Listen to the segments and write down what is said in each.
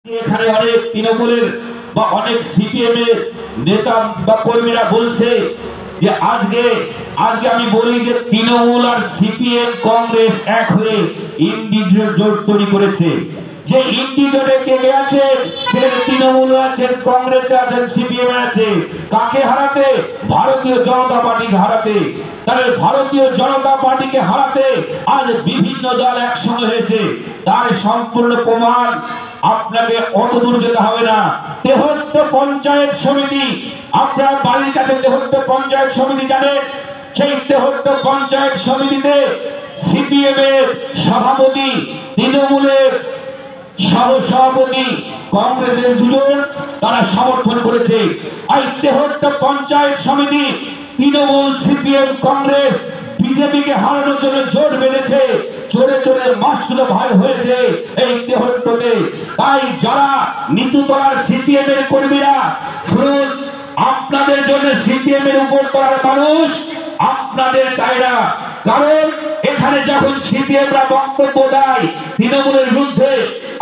এখানে অনেক তৃণমূলের বা অনেক সিপিএম এর নেতা বা কর্মীরা বলছে যে আজকে আমি বলি যে তৃণমূল আর সিপিএম কংগ্রেস এক হয়ে ইন্ডি জোট তৈরি করেছে। যে ইন্ডি জোটে কে কে আছে? সে তৃণমূল আছে, কংগ্রেস আছে, সিপিএম আছে। কাকে হারাতে? ভারতীয় জনতা পার্টিকে হারাতে। তাহলে ভারতীয় জনতা পার্টিকে হারাতে আজ বিভিন্ন দল একসঙ্গে হয়েছে। তার সম্পূর্ণ প্রমাণ আপনাকে অত দূর যেতে হবে না। তেহট্ট পঞ্চায়েত সমিতি, আপনার বাড়ির কাছে তেহট্ট পঞ্চায়েত সমিতি জানেন? সেই তেহট্ট পঞ্চায়েত সমিতিতে সিপিএম এর সভাপতি, তৃণমূলের সহসভাপতি, কংগ্রেসের দুজন তারা সমর্থন করেছে। এই তেহট্ট পঞ্চায়েত সমিতি তৃণমূল, সিপিএম, কংগ্রেস বিজেপিকে হারানোর জন্য জোট বেঁধেছে। চোরে চোরে মাসুদ ভাই হয়েছে এই তেহট্টতে। তাই যারা নিচুতলার সিপিএম এর কর্মীরা শুনুন, আপনাদের জন্য সিপিএম এর উপর তলার মানুষ আপনাদের চাই না। কারণ এখানে যখন সিপিএমরা বক্তব্য দেয় তৃণমূলের বিরুদ্ধে,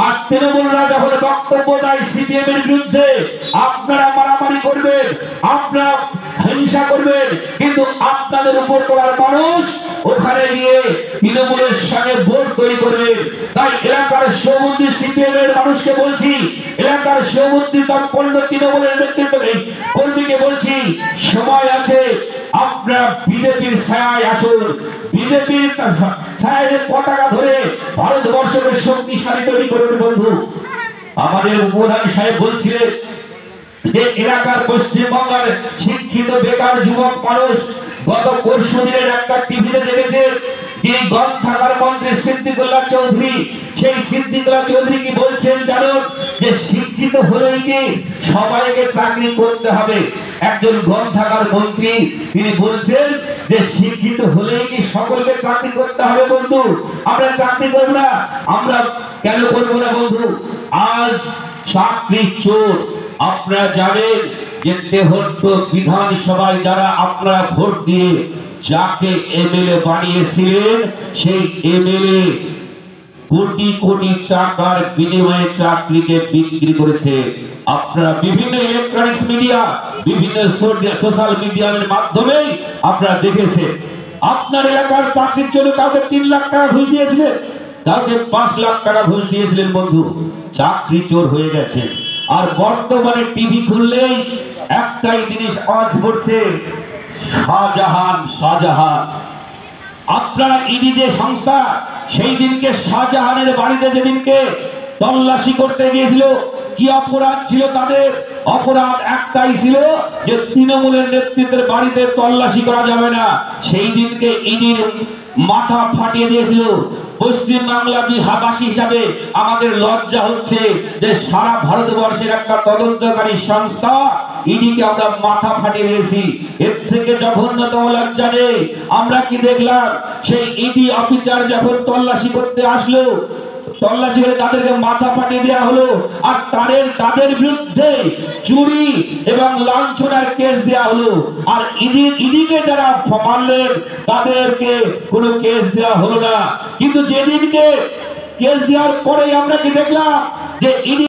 আর তৃণমূলরা যখন বক্তব্য দেয় সিপিএম এর বিরুদ্ধে, আপনারা মারামারি করবেন, আপনারা হিংসা করবেন, কিন্তু আপনাদের উপর তলার মানুষ ওখানে গিয়ে তৃণমূলের সঙ্গে ভোট তৈরি করবে। তাই এলাকার সৌমন্ত্রী সিপিএম এর মানুষকে বলছি, এলাকার সৌমন্ত্রী তৎপন্ন তৃণমূলের নেতৃত্বে কর্মীকে বলছি, সময় আছে, আপনারা বিজেপির ছায়ায় আসুন। বিজেপির ছায়ায় পতাকা ধরে ভারতবর্ষকে শক্তিশালী তৈরি করুন। বন্ধু, আমাদের উপপ্রধান সাহেব বলছিলেন যে এলাকার পশ্চিমবঙ্গের শিক্ষিত বেকার যুবক মানুষ গত পরশু দিনের একটা টিভিতে দেখেছে, যিনি গ্রন্থাগার মন্ত্রী সিদ্দিকুল্লাহ চৌধুরী, সেই সিদ্দিকুল্লাহ চৌধুরী কি বলছেন জানো? যে শিক্ষিত হলেই কি সবাইকে চাকরি করতে হবে? একজন গ্রন্থাগার মন্ত্রী তিনি বলছেন যে শিক্ষিত হলেই কি সকলকে চাকরি করতে হবে? বন্ধু, আমরা চাকরি করব না। আমরা কেন করব না বন্ধু? আজ চাকরি চোর। আপনারা জানেন যে তেহট্ট বিধানসভায় যারা আপনারা ভোট দিয়ে যাকে এমএলএ বানিয়েছিলেন, সেই এমএলএ কোটি কোটি টাকার বিনিময়ে চাকরিকে বিক্রি করেছে। আপনারা বিভিন্ন ইলেকট্রনিক্স মিডিয়া, বিভিন্ন সোশ্যাল মিডিয়ার মাধ্যমে আপনারা দেখেছেন। আপনার এলাকার চাকরির জন্য কাউকে 3 লাখ টাকা ঘুষ দিয়েছিলেন, কাউকে 5 লাখ টাকা ঘুষ দিয়েছিলেন। বন্ধু, চাকরি চোর হয়ে গেছে। আর বর্তমানে টিভি খুললেই একটাই জিনিস আওয়াজ পড়ছে, শাহজাহান শাহজাহান। আপনারা ইডি যে সংস্থা, সেই দিনকে শাহজাহানের বাড়িতে যেদিনকে তল্লাশি করতে গিয়েছিল, কি অপরাধ ছিল তাদের? অপরাধ একটাই ছিল যে তৃণমূলের নেতৃত্বের বাড়িতে তল্লাশি করা যাবে না। সেই দিনকে ইডির মাথা ফাটিয়ে দিয়েছিল। পশ্চিম বাংলা বিহাবাসী হিসাবে আমাদের লজ্জা হচ্ছে যে সারা ভারতবর্ষের একটা তদন্তকারী সংস্থা ইডিকে আমরা মাথা ফাটিয়ে দিয়েছি। এর থেকে জঘন্যতম লজ্জা নেই। আমরা কি দেখলাম? সেই ইডি অফিসার যখন তল্লাশি করতে আসলো, তল্লাশি করে তাদেরকে মাথা ফাটিয়ে দেওয়া হলো, আর তাদের বিরুদ্ধে চুরি এবং লাঞ্ছনার কেস দেওয়া হলো। আর ইডিকে যারা মানলেন তাদেরকে কোনো কেস দেওয়া হলো না। কিন্তু যেদিনকে কেস দেওয়ার পরে আমরা কি দেখলাম? যে ইডি